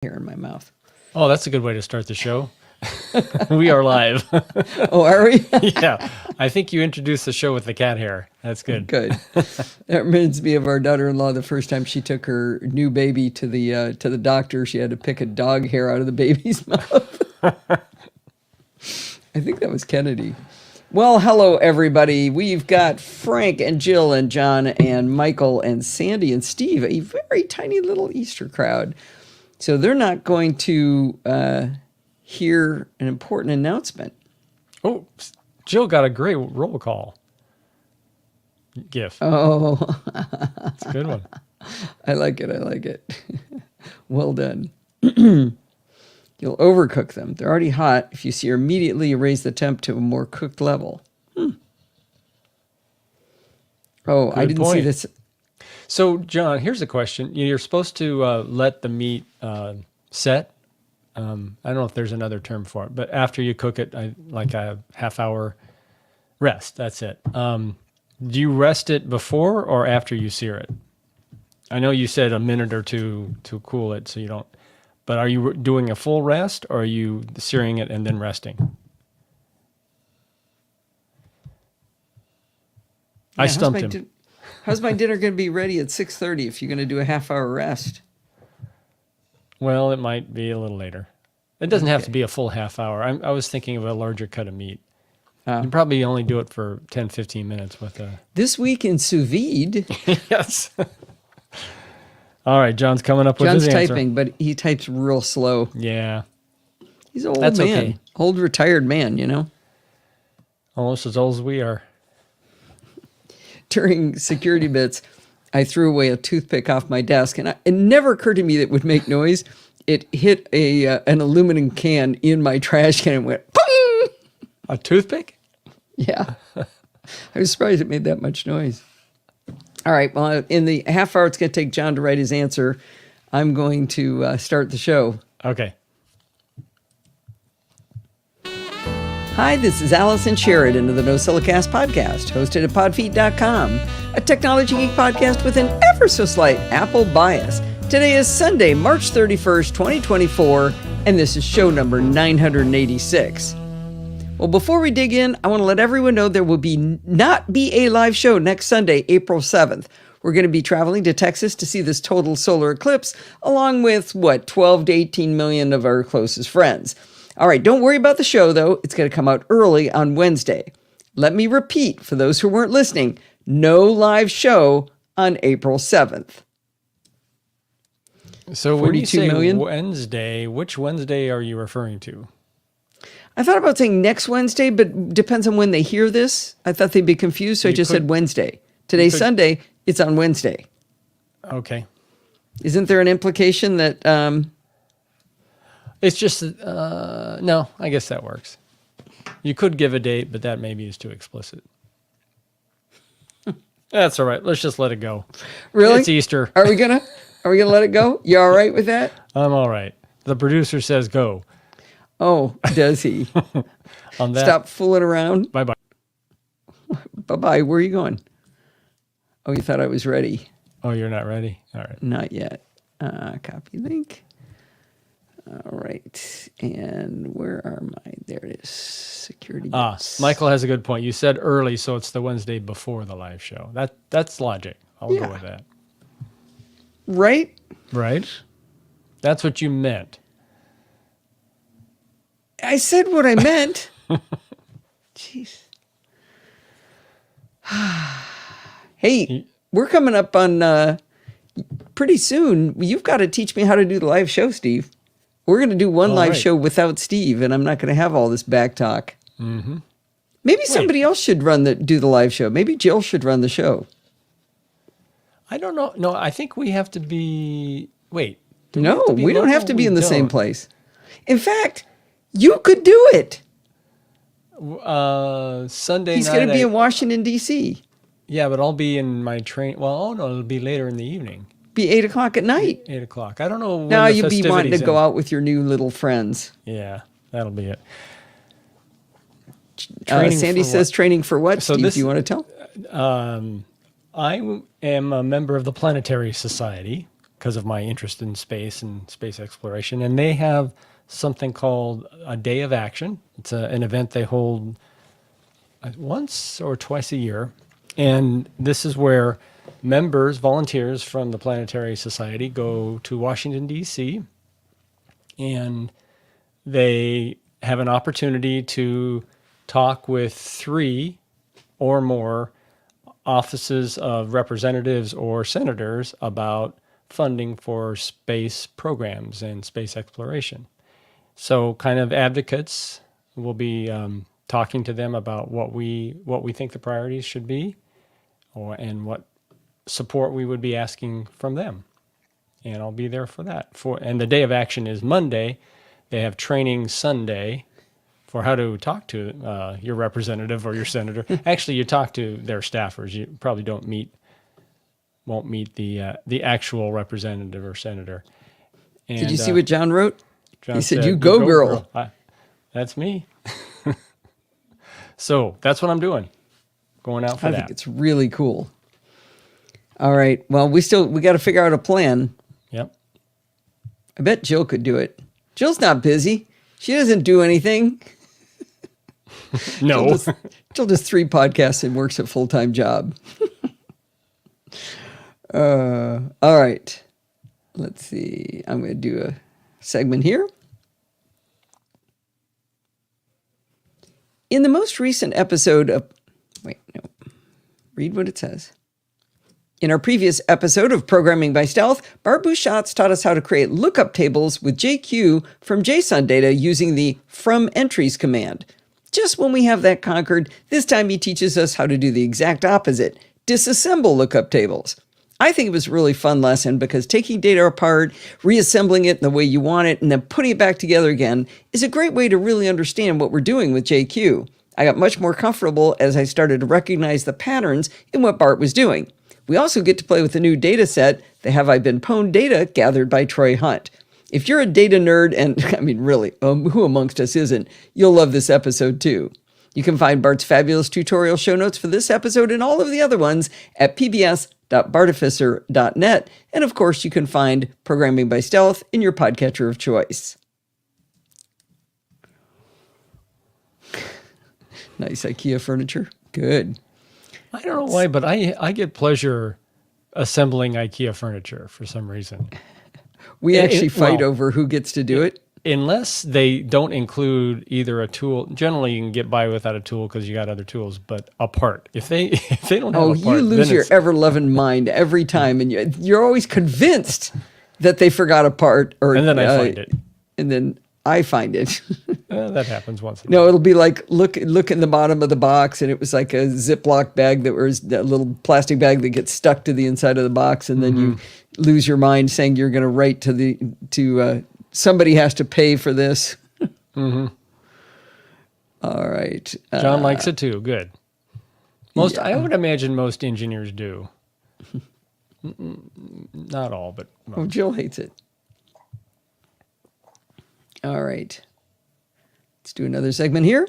Hair in my mouth. Oh, that's a good way to start the show. We are live. Oh, are we? Yeah. I think you introduced the show with the cat hair. That's good. Good. That reminds me of our daughter-in-law. The first time she took her new baby to the doctor, she had to pick a dog hair out of the baby's mouth. I think that was Kennedy. Well, hello, everybody. We've got Frank and Jill and John and Michael and Sandy and Steve, a very tiny little Easter crowd. So they're not going to hear an important announcement. Oh, Jill got a great roll call. GIF. Oh, It's a good one. I like it. Well done. You'll overcook them. They're already hot. If you sear immediately, you raise the temp to a more cooked level. Oh, I didn't see this. So, John, here's a question. You're supposed to let the meat set. I don't know if there's another term for it, but after you cook it, like a half-hour rest. That's it. Do you rest it before or after you sear it? I know you said a minute or two to cool it, so you don't. But are you doing a full rest, or are you searing it and then resting? I stumped him. How's my dinner going to be ready at 6:30 if you're going to do a half-hour rest? Well, it might be a little later. It doesn't have to be a full half hour. I was thinking of a larger cut of meat. You probably only do it for 10, 15 minutes with a... This week in sous vide. Yes. All right, John's coming up with his answer. John's typing, but he types real slow. Yeah. He's an old That's man. okay. Old retired man, you know? Almost as old as we are. During security bits, I threw away a toothpick off my desk, and it never occurred to me that it would make noise. It hit an aluminum can in my trash can and went, pong! A toothpick? Yeah. I was surprised it made that much noise. All right, well, in the half hour it's going to take John to write his answer, I'm going to start the show. Okay. Hi, this is Allison Sheridan of the NosillaCast podcast, hosted at podfeet.com, a technology geek podcast with an ever so slight Apple bias. Today is Sunday, March 31st, 2024, and this is show number 986. Well, before we dig in, I want to let everyone know there will not be a live show next Sunday, April 7th. We're going to be traveling to Texas to see this total solar eclipse, along with, 12 to 18 million of our closest friends. All right, don't worry about the show, though. It's going to come out early on Wednesday. Let me repeat, for those who weren't listening, no live show on April 7th. So when you say million? Wednesday, which Wednesday are you referring to? I thought about saying next Wednesday, but depends on when they hear this. I thought they'd be confused, so I just said Wednesday. Today's Sunday, it's on Wednesday. Okay. Isn't there an implication that... It's just, no, I guess that works. You could give a date, but that maybe is too explicit. That's all right. Let's just let it go. Really? It's Easter. Are we gonna let it go? You all right with that? I'm all right. The producer says go. Oh, does he? On that, Stop fooling around. bye-bye. Bye-bye. Where are you going? Oh, you thought I was ready. Oh, you're not ready? All right. Not yet. Copy link. All right. And where are my... There it is. Security bits. Michael has a good point. You said early, so it's the Wednesday before the live show. That's logic. I'll go with that. Right? Right? That's what you meant. I said what I meant. Jeez. Hey, we're coming up on pretty soon. You've got to teach me how to do the live show, Steve. We're going to do one live show without Steve, and I'm not going to have all this back talk. Mm-hmm. Maybe somebody else should do the live show. Maybe Jill should run the show. I don't know. No, I think we have to be... Wait. No, we don't have to be in the same place. In fact, you could do it. Sunday night. He's going to be in Washington, D.C. Yeah, but I'll be in my train. Well, no, it'll be later in the evening. Be 8 o'clock at night. 8 o'clock. I don't know when now the you'd be wanting to festivities go out with your new little friends. Yeah, that'll be it. Sandy says training for what? So Steve, do you want to tell? I am a member of the Planetary Society, because of my interest in space and space exploration. And they have something called a Day of Action. It's an event they hold once or twice a year. And this is where members, volunteers from the Planetary Society go to Washington, D.C., and they have an opportunity to talk with 3 or more offices of representatives or senators about funding for space programs and space exploration. So kind of advocates will be talking to them about what we think the priorities should be, and what support we would be asking from them. And I'll be there for that. And the Day of Action is Monday. They have training Sunday for how to talk to your representative or your senator. Actually, you talk to their staffers. You probably won't meet the actual representative or senator. And, Did you see what John wrote? John he said, "You go, girl." That's me. So that's what I'm doing. Going out for I that. think it's really cool. All right. Well, we got to figure out a plan. Yep. I bet Jill could do it. Jill's not busy. She doesn't do anything. No. Jill does 3 podcasts and works a full-time job. All right. Let's see. I'm going to do a segment here. In the most recent episode of... Wait, no. Read what it says. In our previous episode of Programming by Stealth, Bart Busschots taught us how to create lookup tables with JQ from JSON data using the from entries command. Just when we have that conquered, this time he teaches us how to do the exact opposite, disassemble lookup tables. I think it was a really fun lesson because taking data apart, reassembling it in the way you want it, and then putting it back together again is a great way to really understand what we're doing with JQ. I got much more comfortable as I started to recognize the patterns in what Bart was doing. We also get to play with a new data set, the Have I Been Pwned data gathered by Troy Hunt. If you're a data nerd, and I mean really, who amongst us isn't, you'll love this episode too. You can find Bart's fabulous tutorial show notes for this episode and all of the other ones at pbs.bartificer.net. And of course, you can find Programming by Stealth in your podcatcher of choice. Nice IKEA furniture. Good. I don't know why, but I get pleasure assembling IKEA furniture for some reason. We actually fight over who gets to do it. Unless they don't include either a tool. Generally, you can get by without a tool because you got other tools, but a part. If they don't have a part, you lose your ever-loving mind every time, and you're always convinced that they forgot a part. And then I find it. And then I find it. That happens once in a while. No, it'll be like, look in the bottom of the box, and it was like a Ziploc bag that was that little plastic bag that gets stuck to the inside of the box, and then you lose your mind saying you're going to write to somebody has to pay for this. Mm-hmm. All right. John likes it too. Good. I would imagine most engineers do. Not all, but most. Oh, Jill hates it. All right. Let's do another segment here.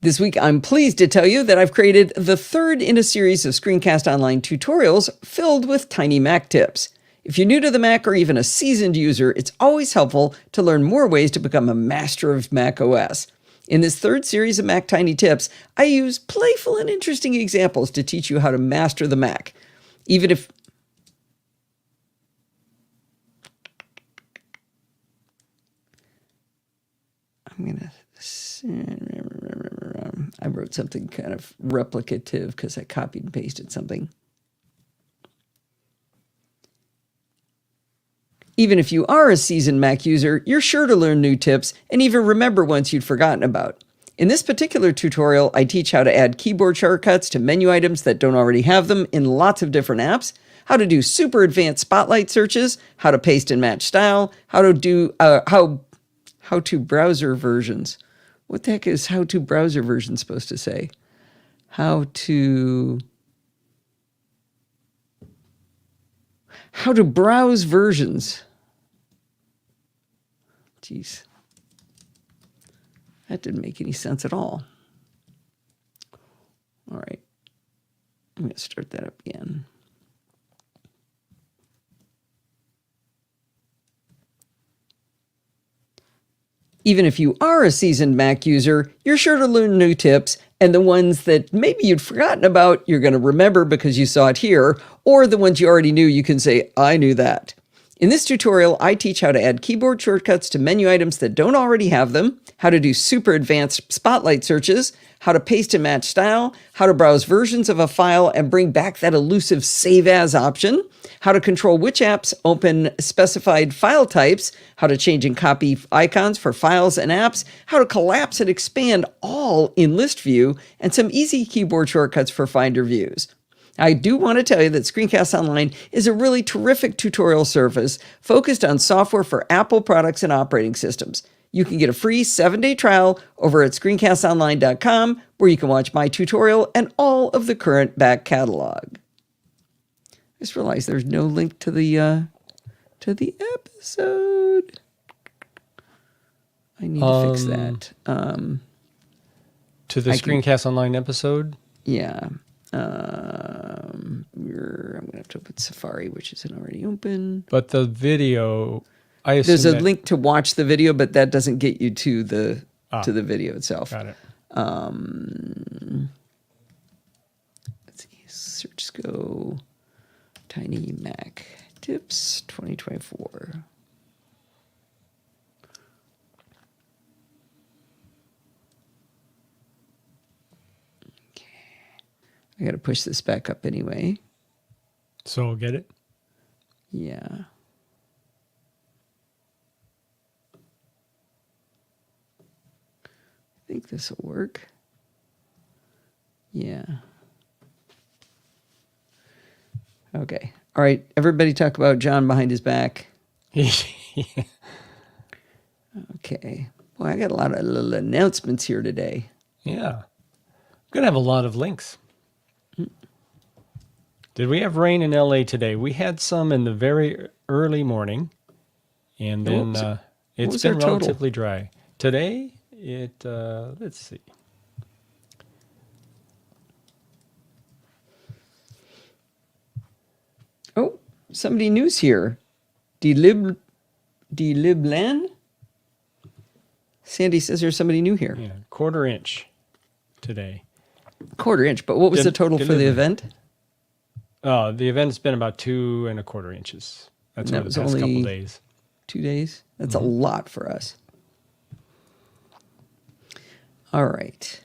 This week, I'm pleased to tell you that I've created the 3rd in a series of Screencast Online tutorials filled with tiny Mac tips. If you're new to the Mac or even a seasoned user, it's always helpful to learn more ways to become a master of Mac OS. In this 3rd series of Mac Tiny Tips, I use playful and interesting examples to teach you how to master the Mac. Even if... I wrote something kind of replicative because I copied and pasted something. Even if you are a seasoned Mac user, you're sure to learn new tips and even remember ones you'd forgotten about. In this particular tutorial, I teach how to add keyboard shortcuts to menu items that don't already have them in lots of different apps, how to do super advanced spotlight searches, how to paste and match style, how to do how-to browser versions. What the heck is how-to browser version supposed to say? How to browse versions. Jeez. That didn't make any sense at all. All right. I'm going to start that up again. Even if you are a seasoned Mac user, you're sure to learn new tips, and the ones that maybe you'd forgotten about, you're going to remember because you saw it here, or the ones you already knew, you can say, I knew that. In this tutorial, I teach how to add keyboard shortcuts to menu items that don't already have them, how to do super advanced spotlight searches, how to paste and match style, how to browse versions of a file and bring back that elusive Save As option, how to control which apps open specified file types, how to change and copy icons for files and apps, how to collapse and expand all in list view, and some easy keyboard shortcuts for Finder views. I do want to tell you that Screencast Online is a really terrific tutorial service focused on software for Apple products and operating systems. You can get a free 7-day trial over at screencastonline.com, where you can watch my tutorial and all of the current back catalog. I just realized there's no link to the episode. I need to fix that. To the Screencast Online episode? Yeah. I'm going to have to open Safari, which isn't already open. But the video, I assume there's a link to watch the video, but that doesn't get you to the video itself. Got it. Let's see. Search Sco Tiny Mac Tips 2024. I got to push this back up anyway. So we'll get it? Yeah. I think this will work. Yeah. Okay. All right. Everybody talk about John behind his back. Yeah. Okay. Boy, I got a lot of little announcements here today. Yeah. I'm going to have a lot of links. Did we have rain in LA today? We had some in the very early morning, and then it's been relatively dry. Today, let's see. Oh, somebody new's here. Deliblan? Sandy says there's somebody new here. Yeah, 1/4 inch today. 1/4 inch, but what was the total for the event? The event's been about 2 1/4 inches. That's over the past couple days. 2 days? That's a lot for us. All right.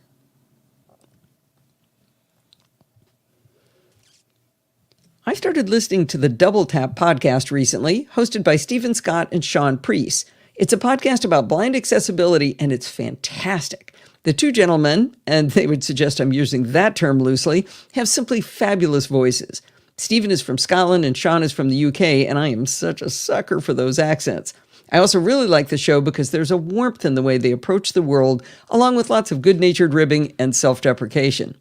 I started listening to the Double Tap podcast recently, hosted by Stephen Scott and Sean Priest. It's a podcast about blind accessibility, and it's fantastic. The two gentlemen, and they would suggest I'm using that term loosely, have simply fabulous voices. Stephen is from Scotland and Sean is from the UK, and I am such a sucker for those accents. I also really like the show because there's a warmth in the way they approach the world, along with lots of good-natured ribbing and self-deprecation.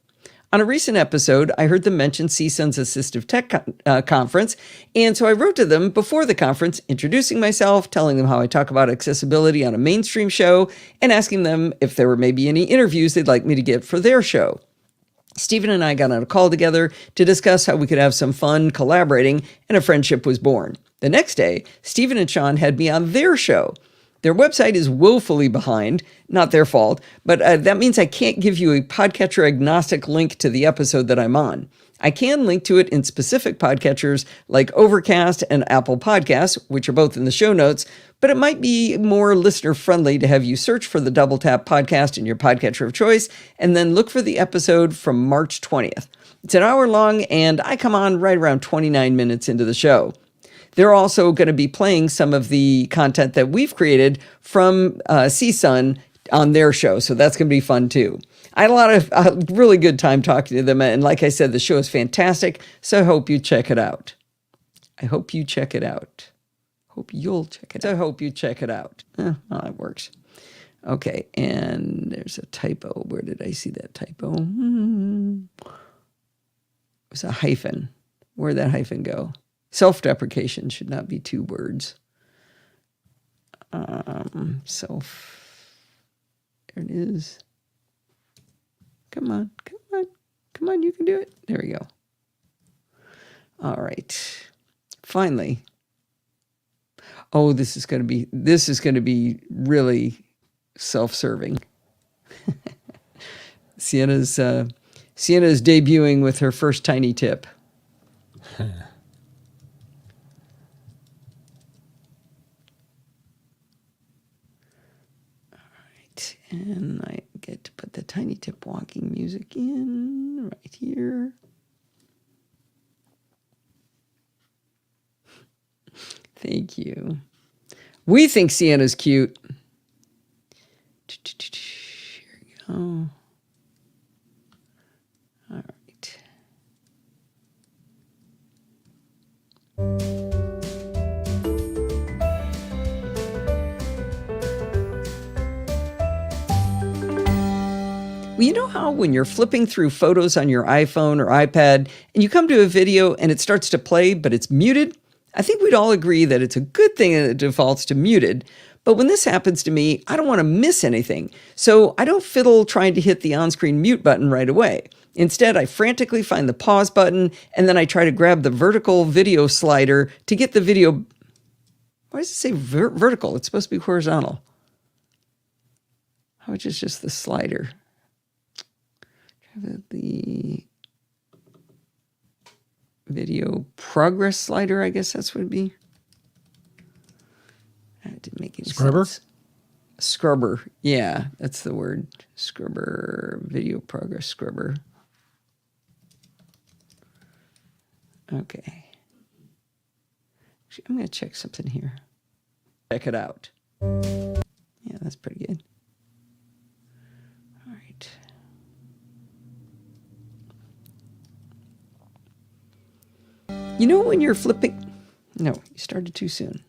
On a recent episode, I heard them mention CSUN's Assistive Tech Conference, and so I wrote to them before the conference, introducing myself, telling them how I talk about accessibility on a mainstream show, and asking them if there were maybe any interviews they'd like me to get for their show. Stephen and I got on a call together to discuss how we could have some fun collaborating, and a friendship was born. The next day, Stephen and Sean had me on their show. Their website is woefully behind, not their fault, but that means I can't give you a podcatcher agnostic link to the episode that I'm on. I can link to it in specific podcatchers like Overcast and Apple Podcasts, which are both in the show notes, but it might be more listener friendly to have you search for the Double Tap podcast in your podcatcher of choice and then look for the episode from March 20th. It's an hour long, and I come on right around 29 minutes into the show. They're also going to be playing some of the content that we've created from CSUN on their show, so that's going to be fun too. I had a really good time talking to them, and like I said, the show is fantastic, so I hope you check it out. Hope you'll check it out. I hope you check it out. Well, that works. Okay, and there's a typo. Where did I see that typo? It was a hyphen. Where'd that hyphen go? Self-deprecation should not be 2 words. There it is. Come on, you can do it. There we go. All right. Finally. Oh, this is going to be really self-serving. Sienna's debuting with her first tiny tip. And I get to put the tiny tip walking music in right here. Thank you. We think Sienna's cute. Here we go. All right. Well, you know how when you're flipping through photos on your iPhone or iPad and you come to a video and it starts to play, but it's muted? I think we'd all agree that it's a good thing that it defaults to muted. But when this happens to me, I don't want to miss anything. So I don't fiddle trying to hit the on-screen mute button right away. Instead, I frantically find the pause button, and then I try to grab the vertical video slider to get the video. Why does it say vertical? It's supposed to be horizontal. How much is just the slider? The video progress slider, I guess that's what it'd be. That didn't make any sense. Scrubber. Yeah, that's the word. Scrubber. Video progress scrubber. Okay. Actually, I'm going to check something here. Check it out. Yeah, that's pretty good. All right. You know when you're flipping... No, you started too soon.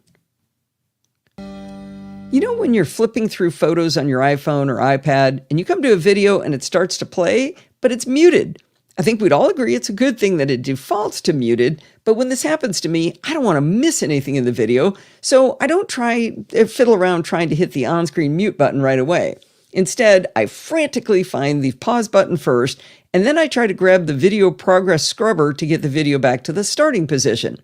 You know when you're flipping through photos on your iPhone or iPad and you come to a video and it starts to play, but it's muted? I think we'd all agree it's a good thing that it defaults to muted, but when this happens to me, I don't want to miss anything in the video, so I don't fiddle around trying to hit the on-screen mute button right away. Instead, I frantically find the pause button first, and then I try to grab the video progress scrubber to get the video back to the starting position.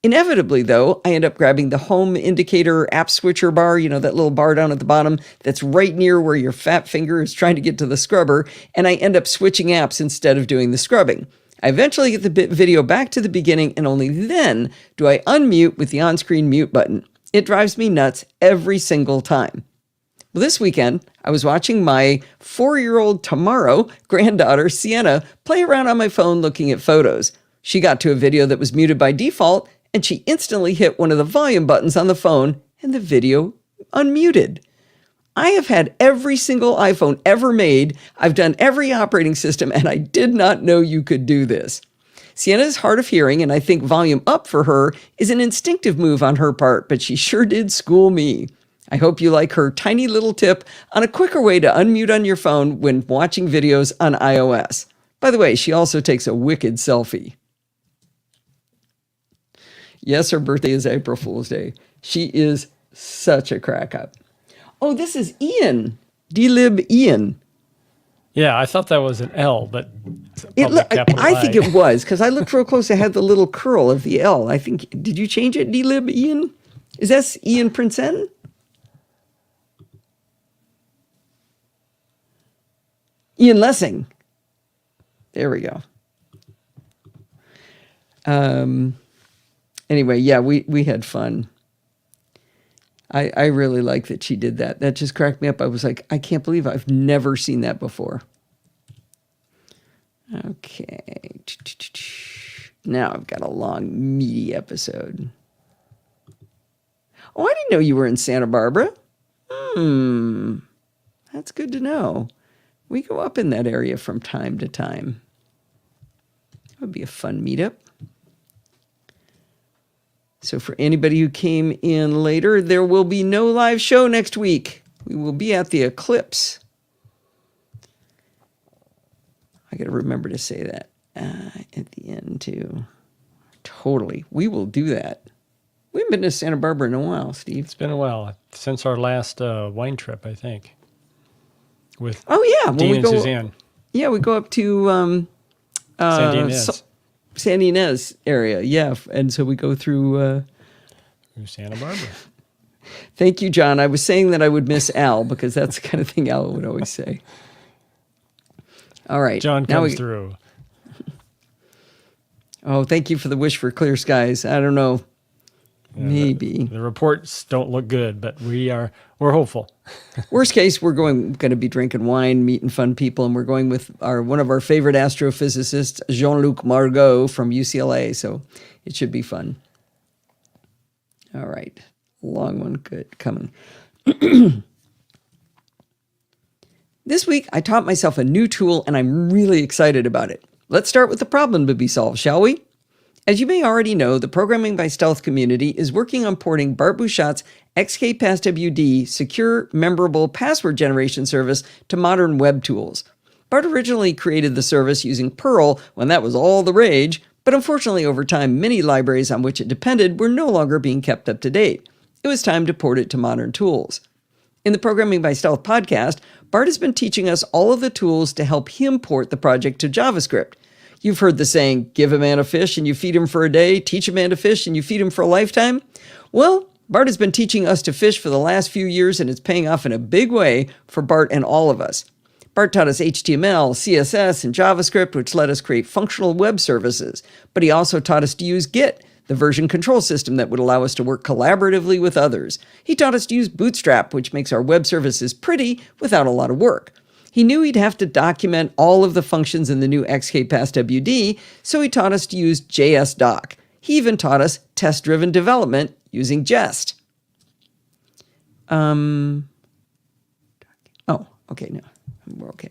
Inevitably, though, I end up grabbing the home indicator app switcher bar, you know, that little bar down at the bottom that's right near where your fat finger is trying to get to the scrubber, and I end up switching apps instead of doing the scrubbing. I eventually get the video back to the beginning, and only then do I unmute with the on-screen mute button. It drives me nuts every single time. Well, this weekend, I was watching my 4-year-old tomorrow granddaughter, Sienna, play around on my phone looking at photos. She got to a video that was muted by default, and she instantly hit one of the volume buttons on the phone, and the video unmuted. I have had every single iPhone ever made. I've done every operating system, and I did not know you could do this. Sienna is hard of hearing, and I think volume up for her is an instinctive move on her part, but she sure did school me. I hope you like her tiny little tip on a quicker way to unmute on your phone when watching videos on iOS. By the way, she also takes a wicked selfie. Yes, her birthday is April Fool's Day. She is such a crack up. Oh, this is Ian. D-Lib Ian. Yeah, I thought that was an L, but I think it was, because I looked real close. I had the little curl of the L. I think, did you change it, D-Lib Ian? Is that Ian Princeton? Ian Lessing. There we go. Anyway, yeah, we had fun. I really like that she did that. That just cracked me up. I was like, I can't believe I've never seen that before. Okay. Now I've got a long, meaty episode. Oh, I didn't know you were in Santa Barbara. That's good to know. We go up in that area from time to time. That would be a fun meetup. So for anybody who came in later, there will be no live show next week. We will be at the Eclipse. I got to remember to say that at the end, too. Totally. We will do that. We haven't been to Santa Barbara in a while, Steve. It's been a while. Since our last wine trip, I think. With Dean and Suzanne. Yeah, we go up to Sandy Inez. Sandy Inez area, yeah. And so we go through Santa Barbara. Thank you, John. I was saying that I would miss Al because that's the kind of thing Al would always say. All right. John comes through. Oh, thank you for the wish for clear skies. I don't know. Yeah, Maybe. The reports don't look good, but we're hopeful. Worst case, we're going to be drinking wine, meeting fun people, and we're going with one of our favorite astrophysicists, Jean-Luc Margot from UCLA. So it should be fun. All right. Long one. Good. Coming. This week, I taught myself a new tool, and I'm really excited about it. Let's start with the problem to be solved, shall we? As you may already know, the Programming by Stealth community is working on porting Bart Bouchat's XKPassWD secure, memorable password generation service to modern web tools. Bart originally created the service using Perl when that was all the rage, but unfortunately over time, many libraries on which it depended were no longer being kept up to date. It was time to port it to modern tools. In the Programming by Stealth podcast, Bart has been teaching us all of the tools to help him port the project to JavaScript. You've heard the saying, give a man a fish and you feed him for a day, teach a man to fish and you feed him for a lifetime. Well, Bart has been teaching us to fish for the last few years, and it's paying off in a big way for Bart and all of us. Bart taught us HTML, CSS, and JavaScript, which let us create functional web services. But he also taught us to use Git, the version control system that would allow us to work collaboratively with others. He taught us to use Bootstrap, which makes our web services pretty without a lot of work. He knew he'd have to document all of the functions in the new XKPassWD, so he taught us to use JSDoc. He even taught us test-driven development using Jest. Oh, okay, no, we're okay.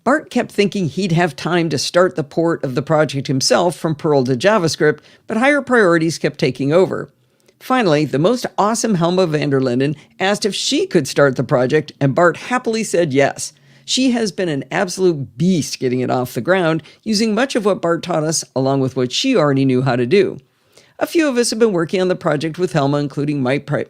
Bart kept thinking he'd have time to start the port of the project himself from Perl to JavaScript, but higher priorities kept taking over. Finally, the most awesome Helma van der Linden asked if she could start the project, and Bart happily said yes. She has been an absolute beast getting it off the ground, using much of what Bart taught us, along with what she already knew how to do. A few of us have been working on the project with Helma, including Mike Price.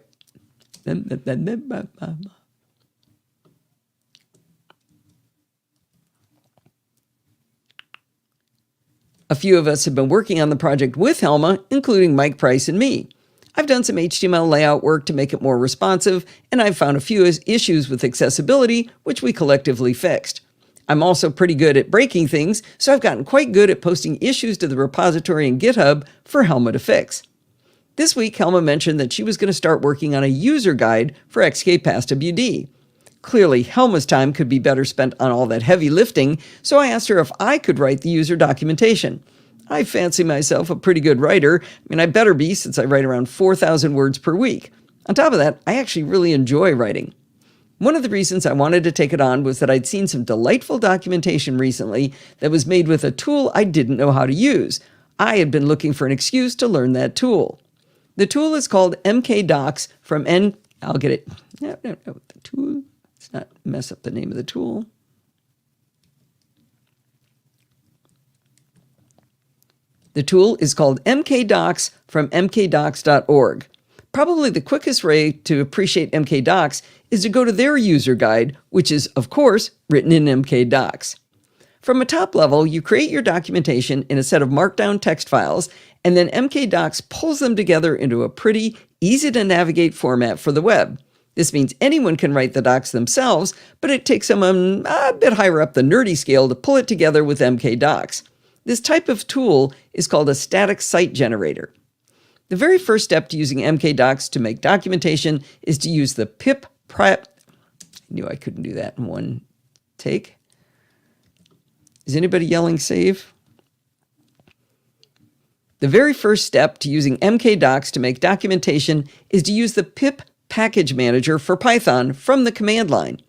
A few of us have been working on the project with Helma, including Mike Price and me. I've done some HTML layout work to make it more responsive, and I've found a few issues with accessibility, which we collectively fixed. I'm also pretty good at breaking things, so I've gotten quite good at posting issues to the repository in GitHub for Helma to fix. This week, Helma mentioned that she was going to start working on a user guide for XKPassWD. Clearly, Helma's time could be better spent on all that heavy lifting, so I asked her if I could write the user documentation. I fancy myself a pretty good writer. I better be, since I write around 4,000 words per week. On top of that, I actually really enjoy writing. One of the reasons I wanted to take it on was that I'd seen some delightful documentation recently that was made with a tool I didn't know how to use. I had been looking for an excuse to learn that tool. The tool is called MKDocs from I'll get it. No, the tool. Let's not mess up the name of the tool. The tool is called MKDocs from mkdocs.org. Probably the quickest way to appreciate MKDocs is to go to their user guide, which is, of course, written in MKDocs. From a top level, you create your documentation in a set of markdown text files, and then MKDocs pulls them together into a pretty, easy-to-navigate format for the web. This means anyone can write the docs themselves, but it takes someone a bit higher up the nerdy scale to pull it together with MKDocs. This type of tool is called a static site generator. The very first step to using MKDocs to make documentation is to use the pip prep. I knew I couldn't do that in one take. Is anybody yelling save? The very first step to using MKDocs to make documentation is to use the pip package manager for Python from the command line.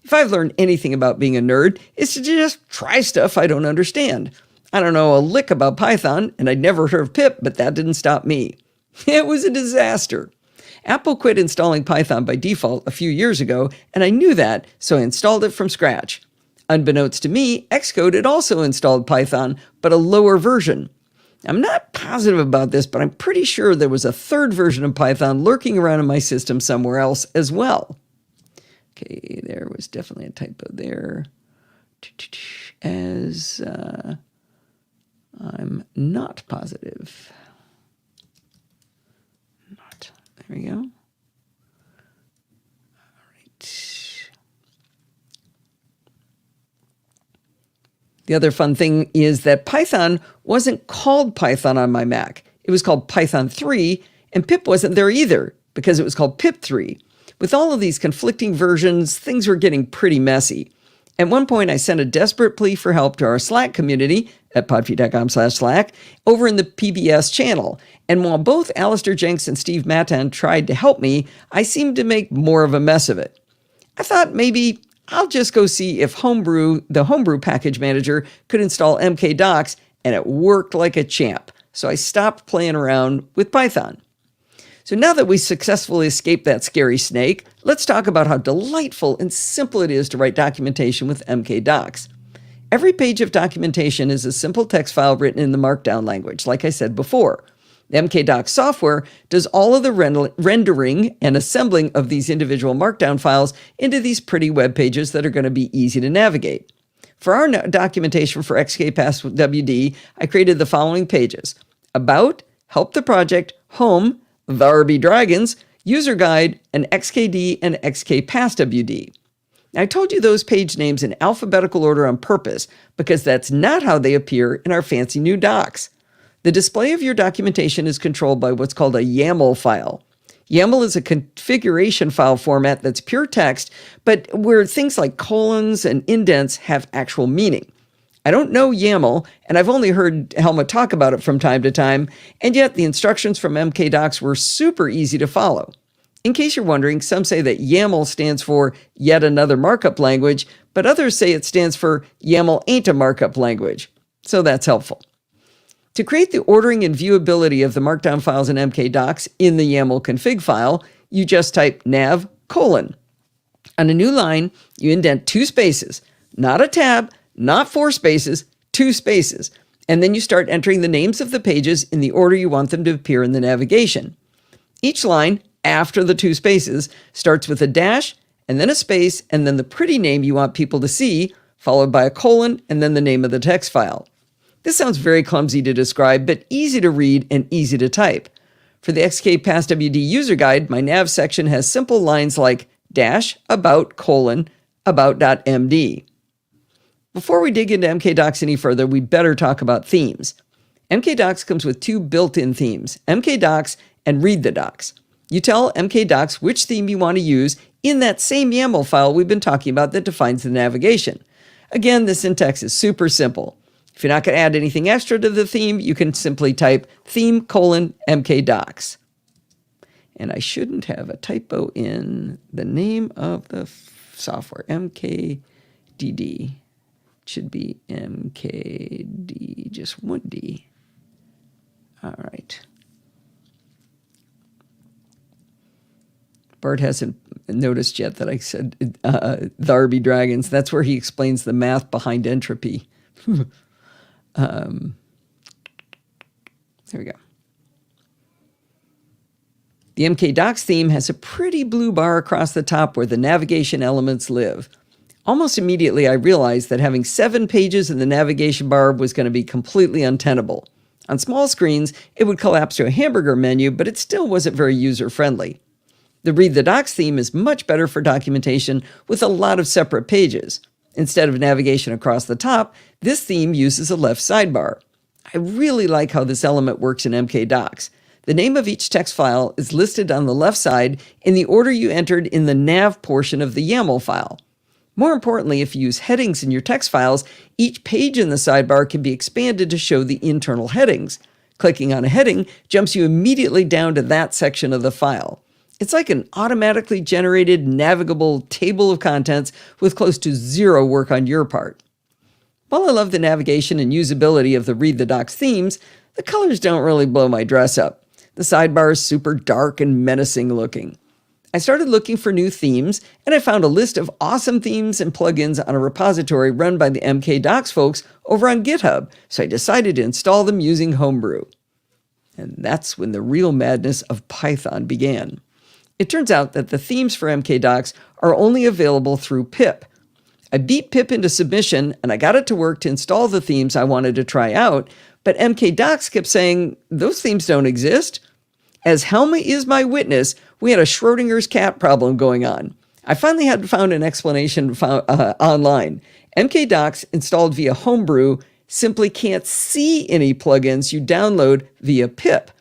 If I've learned anything about being a nerd, it's to just try stuff I don't understand. I don't know a lick about Python, and I'd never heard of pip, but that didn't stop me. It was a disaster. Apple quit installing Python by default a few years ago, and I knew that, so I installed it from scratch. Unbeknownst to me, Xcode had also installed Python, but a lower version. I'm not positive about this, but I'm pretty sure there was a third version of Python lurking around in my system somewhere else as well. Okay, there was definitely a typo there. I'm not positive. Not There we go. All right. The other fun thing is that Python wasn't called Python on my Mac. It was called Python 3, and pip wasn't there either because it was called pip 3. With all of these conflicting versions, things were getting pretty messy. At one point, I sent a desperate plea for help to our Slack community at podfeet.com/Slack over in the PBS channel. And while both Alistair Jenks and Steve Matan tried to help me, I seemed to make more of a mess of it. I thought maybe I'll just go see if the Homebrew package manager could install mkdocs, and it worked like a champ. So I stopped playing around with Python. So now that we successfully escaped that scary snake, let's talk about how delightful and simple it is to write documentation with mkdocs. Every page of documentation is a simple text file written in the Markdown language, like I said before. The mkdocs software does all of the rendering and assembling of these individual Markdown files into these pretty web pages that are going to be easy to navigate. For our documentation for XKPassWD, I created the following pages: About, Help the Project, Home, the RB Dragons, User Guide, and XKD and XKPassWD. I told you those page names in alphabetical order on purpose because that's not how they appear in our fancy new docs. The display of your documentation is controlled by what's called a YAML file. YAML is a configuration file format that's pure text, but where things like colons and indents have actual meaning. I don't know YAML, and I've only heard Helma talk about it from time to time, and yet the instructions from mkdocs were super easy to follow. In case you're wondering, some say that YAML stands for yet another markup language, but others say it stands for YAML ain't a markup language. So that's helpful. To create the ordering and viewability of the Markdown files in mkdocs in the YAML config file, you just type nav:. On a new line, you indent 2 spaces, not a tab, not 4 spaces, 2 spaces, and then you start entering the names of the pages in the order you want them to appear in the navigation. Each line, after the 2 spaces, starts with a dash, and then a space, and then the pretty name you want people to see, followed by a colon, and then the name of the text file. This sounds very clumsy to describe, but easy to read and easy to type. For the XKPassWD user guide, my nav section has simple lines like dash, about, colon, about.md. Before we dig into mkdocs any further, we better talk about themes. mkdocs comes with 2 built-in themes, mkdocs and read the docs. You tell mkdocs which theme you want to use in that same YAML file we've been talking about that defines the navigation. Again, the syntax is super simple. If you're not going to add anything extra to the theme, you can simply type theme::mkdocs. And I shouldn't have a typo in the name of the software, mkdd. It should be mkd, just 1d. All right. Bart hasn't noticed yet that I said the RB Dragons. That's where he explains the math behind entropy. There we go. The mkdocs theme has a pretty blue bar across the top where the navigation elements live. Almost immediately, I realized that having 7 pages in the navigation bar was going to be completely untenable. On small screens, it would collapse to a hamburger menu, but it still wasn't very user-friendly. The Read the Docs theme is much better for documentation with a lot of separate pages. Instead of navigation across the top, this theme uses a left sidebar. I really like how this element works in mkdocs. The name of each text file is listed on the left side in the order you entered in the nav portion of the YAML file. More importantly, if you use headings in your text files, each page in the sidebar can be expanded to show the internal headings. Clicking on a heading jumps you immediately down to that section of the file. It's like an automatically generated navigable table of contents with close to 0 work on your part. While I love the navigation and usability of the Read the Docs themes, the colors don't really blow my dress up. The sidebar is super dark and menacing looking. I started looking for new themes, and I found a list of awesome themes and plugins on a repository run by the mkdocs folks over on GitHub, so I decided to install them using Homebrew. And that's when the real madness of Python began. It turns out that the themes for mkdocs are only available through pip. I beat pip into submission, and I got it to work to install the themes I wanted to try out, but mkdocs kept saying, those themes don't exist. As Helma is my witness, we had a Schrodinger's cat problem going on. I finally had found an explanation online. MKDocs installed via Homebrew simply can't see any plugins you download via pip.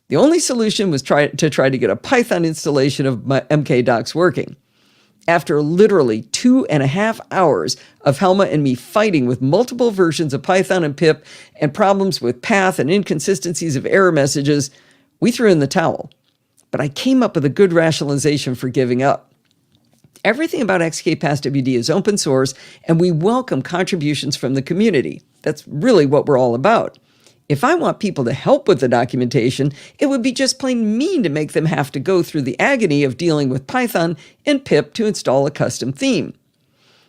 The only solution was to try to get a Python installation of my MKDocs working. After literally 2.5 hours of Helma and me fighting with multiple versions of Python and pip and problems with path and inconsistencies of error messages, we threw in the towel. But I came up with a good rationalization for giving up. Everything about XKPassWD is open source, and we welcome contributions from the community. That's really what we're all about. If I want people to help with the documentation, it would be just plain mean to make them have to go through the agony of dealing with Python and pip to install a custom theme.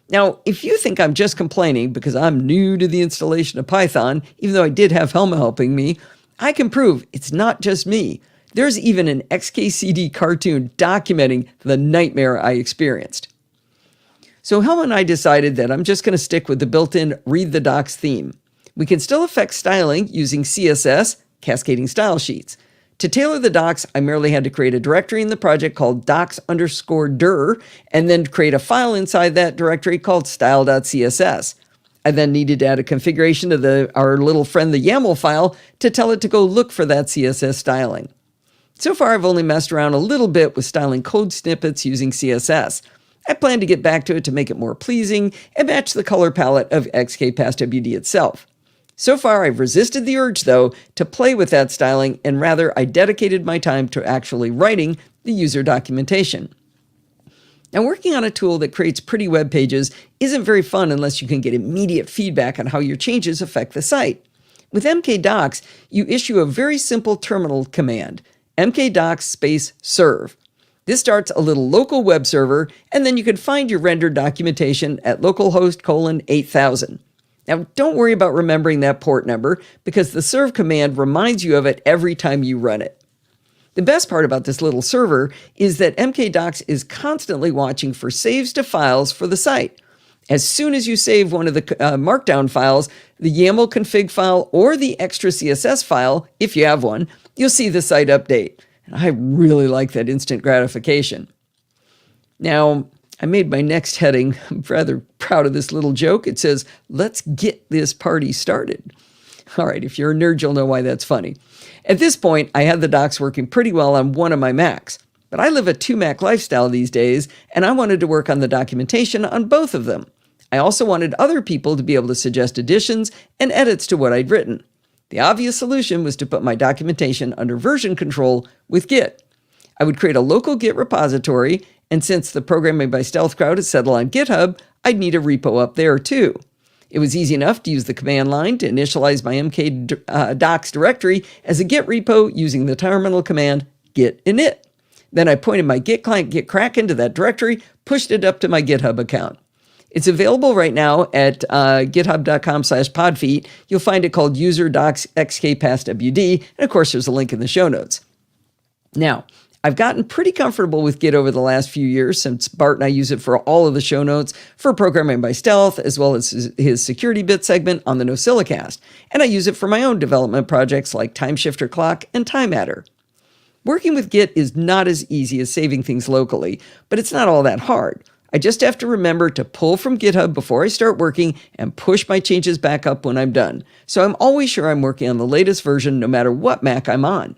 Now, if you think I'm just complaining because I'm new to the installation of Python, even though I did have Helma helping me, I can prove it's not just me. There's even an XKCD cartoon documenting the nightmare I experienced. So Helma and I decided that I'm just going to stick with the built-in Read the Docs theme. We can still affect styling using CSS, cascading style sheets. To tailor the docs, I merely had to create a directory in the project called docs_dir, and then create a file inside that directory called style.css. I then needed to add a configuration to our little friend the YAML file to tell it to go look for that CSS styling. So far, I've only messed around a little bit with styling code snippets using CSS. I plan to get back to it to make it more pleasing and match the color palette of XKPassWD itself. So far, I've resisted the urge, though, to play with that styling, and rather I dedicated my time to actually writing the user documentation. Now, working on a tool that creates pretty web pages isn't very fun unless you can get immediate feedback on how your changes affect the site. With MKDocs, you issue a very simple terminal command, mkdocs_serve. This starts a little local web server, and then you can find your rendered documentation at localhost:8000. Now, don't worry about remembering that port number because the serve command reminds you of it every time you run it. The best part about this little server is that MKDocs is constantly watching for saves to files for the site. As soon as you save one of the markdown files, the YAML config file or the extra CSS file, if you have one, you'll see the site update. And I really like that instant gratification. Now, I made my next heading. I'm rather proud of this little joke. It says, "Let's get this party started." All right, if you're a nerd, you'll know why that's funny. At this point, I had the docs working pretty well on one of my Macs, but I live a 2-Mac lifestyle these days, and I wanted to work on the documentation on both of them. I also wanted other people to be able to suggest additions and edits to what I'd written. The obvious solution was to put my documentation under version control with Git. I would create a local Git repository, and since the Programming by Stealth crowd is settled on GitHub, I'd need a repo up there too. It was easy enough to use the command line to initialize my MKDocs directory as a Git repo using the terminal command git init. Then I pointed my Git client Git Kraken to that directory, pushed it up to my GitHub account. It's available right now at github.com/podfeet. You'll find it called user docs xkpasswd, and of course there's a link in the show notes. Now, I've gotten pretty comfortable with Git over the last few years since Bart and I use it for all of the show notes for Programming by Stealth, as well as his security bit segment on the NosillaCast. And I use it for my own development projects like Timeshifter Clock and Time Adder. Working with Git is not as easy as saving things locally, but it's not all that hard. I just have to remember to pull from GitHub before I start working and push my changes back up when I'm done. So I'm always sure I'm working on the latest version no matter what Mac I'm on.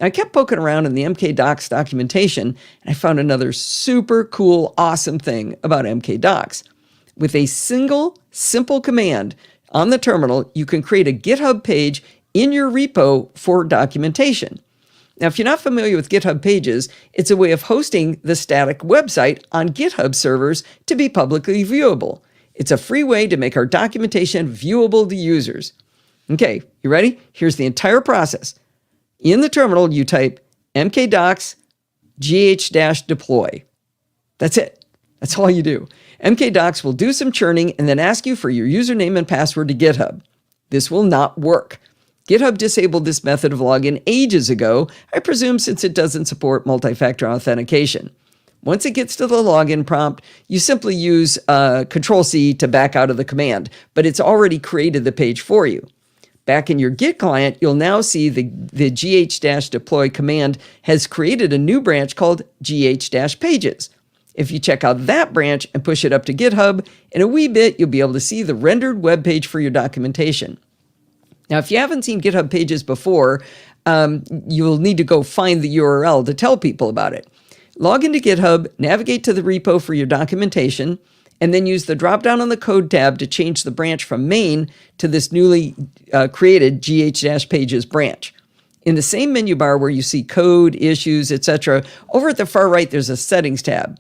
I kept poking around in the MKDocs documentation, and I found another super cool, awesome thing about MKDocs. With a single, simple command on the terminal, you can create a GitHub page in your repo for documentation. Now, if you're not familiar with GitHub Pages, it's a way of hosting the static website on GitHub servers to be publicly viewable. It's a free way to make our documentation viewable to users. Okay, you ready? Here's the entire process. In the terminal, you type mkdocs gh-deploy. That's it. That's all you do. MKDocs will do some churning and then ask you for your username and password to GitHub. This will not work. GitHub disabled this method of login ages ago, I presume since it doesn't support multi-factor authentication. Once it gets to the login prompt, you simply use Control-C to back out of the command, but it's already created the page for you. Back in your Git client, you'll now see the gh-deploy command has created a new branch called gh-pages. If you check out that branch and push it up to GitHub, in a wee bit, you'll be able to see the rendered web page for your documentation. Now, if you haven't seen GitHub Pages before, you'll need to go find the URL to tell people about it. Log into GitHub, navigate to the repo for your documentation, and then use the drop-down on the Code tab to change the branch from main to this newly created gh-pages branch. In the same menu bar where you see code, issues, etc., over at the far right, there's a Settings tab.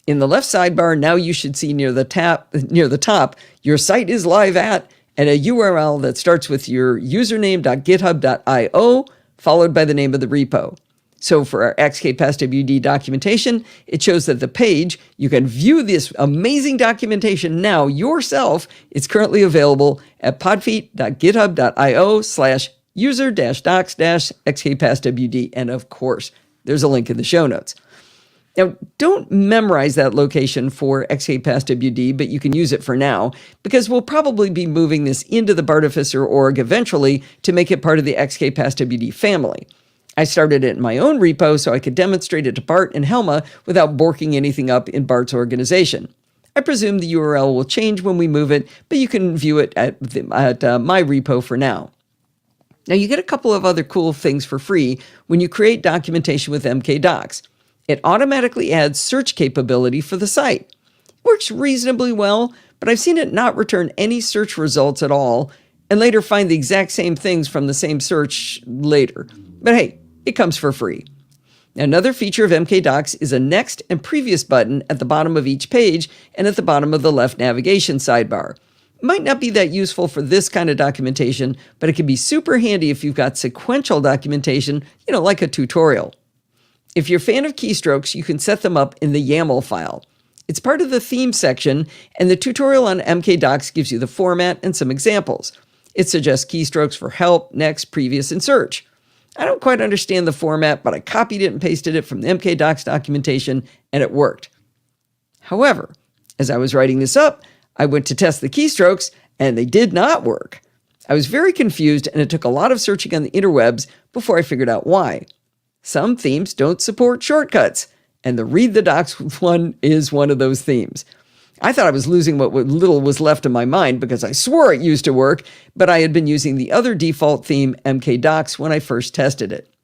In the left sidebar, now you should see near the top, your site is live at, and a URL that starts with your username.github.io, followed by the name of the repo. So for our XKPassWD documentation, it shows that the page, you can view this amazing documentation now yourself. It's currently available at podfeet.github.io/user-docs-XKPassWD. And of course, there's a link in the show notes. Now, don't memorize that location for XKPassWD, but you can use it for now, because we'll probably be moving this into the Bartificer org eventually to make it part of the XKPassWD family. I started it in my own repo so I could demonstrate it to Bart and Helma without borking anything up in Bart's organization. I presume the URL will change when we move it, but you can view it at my repo for now. Now, you get a couple of other cool things for free when you create documentation with MKDocs. It automatically adds search capability for the site. It works reasonably well, but I've seen it not return any search results at all, and later find the exact same things from the same search later. But hey, it comes for free. Another feature of MKDocs is a Next and Previous button at the bottom of each page and at the bottom of the left navigation sidebar. It might not be that useful for this kind of documentation, but it can be super handy if you've got sequential documentation, like a tutorial. If you're a fan of keystrokes, you can set them up in the YAML file. It's part of the theme section, and the tutorial on MKDocs gives you the format and some examples. It suggests keystrokes for help, next, previous, and search. I don't quite understand the format, but I copied it and pasted it from the MKDocs documentation, and it worked. However, as I was writing this up, I went to test the keystrokes, and they did not work. I was very confused, and it took a lot of searching on the interwebs before I figured out why. Some themes don't support shortcuts, and the Read the Docs one is one of those themes. I thought I was losing what little was left of my mind because I swore it used to work, but I had been using the other default theme, MKDocs, when I first tested it.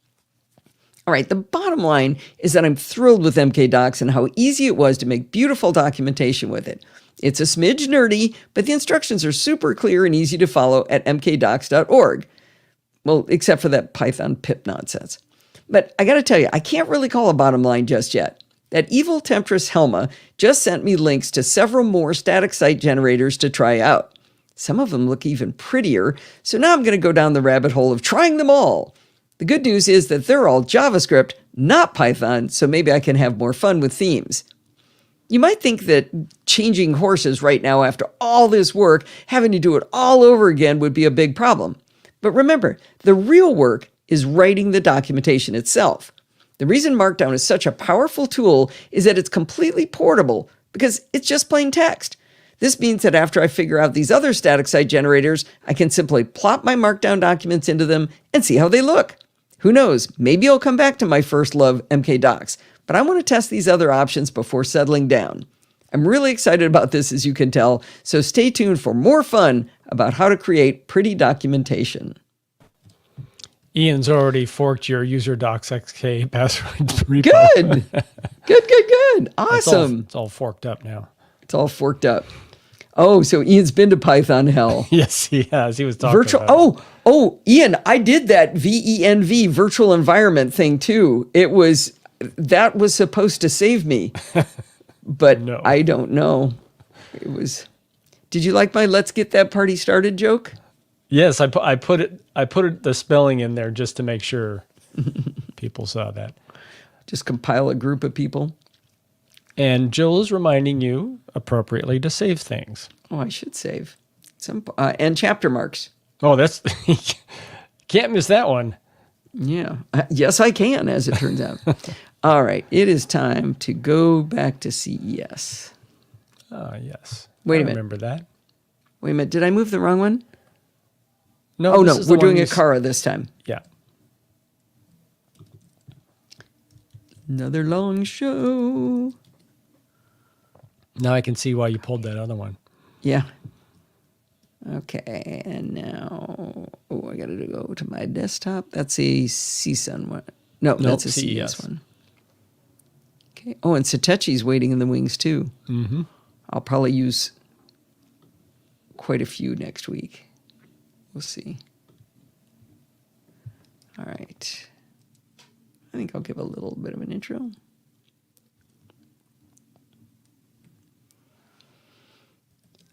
All right, the bottom line is that I'm thrilled with MKDocs and how easy it was to make beautiful documentation with it. It's a smidge nerdy, but the instructions are super clear and easy to follow at mkdocs.org. Well, except for that Python pip nonsense. But I got to tell you, I can't really call a bottom line just yet. That evil temptress Helma just sent me links to several more static site generators to try out. Some of them look even prettier, so now I'm going to go down the rabbit hole of trying them all. The good news is that they're all JavaScript, not Python, so maybe I can have more fun with themes. You might think that changing horses right now after all this work, having to do it all over again would be a big problem. But remember, the real work is writing the documentation itself. The reason Markdown is such a powerful tool is that it's completely portable because it's just plain text. This means that after I figure out these other static site generators, I can simply plop my Markdown documents into them and see how they look. Who knows, maybe I'll come back to my first love, MKDocs, but I want to test these other options before settling down. I'm really excited about this, as you can tell, so stay tuned for more fun about how to create pretty documentation. Ian's already forked your user docs XK password repo. Good. Good. Awesome. It's all forked up now. It's all forked up. Oh, so Ian's been to Python hell. Yes, he has. He was talking about it. Oh, Ian, I did that VENV virtual environment thing too. That was supposed to save me, but no. I don't know. Did you like my "Let's get that party started" joke? Yes, I put the spelling in there just to make sure people saw that. Just compile a group of people. And Joel is reminding you appropriately to save things. Oh, I should save some and chapter marks. Oh, that's can't miss that one. Yeah, yes, I can. As it turns out. All right, it is time to go back to CES. Yes. Wait a minute. Remember that? Wait a minute. Did I move the wrong one? No, Oh, this no, is the we're one doing you a Cara this time. Yeah. Another long show. Now I can see why you pulled that other one. Yeah. Okay, and now, I got to go to my desktop. That's a CSUN one. No, Nope, that's a CES. CES one. Okay. Oh, and Satechi's waiting in the wings too. Mm-hmm. I'll probably use quite a few next week. We'll see. All right. I think I'll give a little bit of an intro.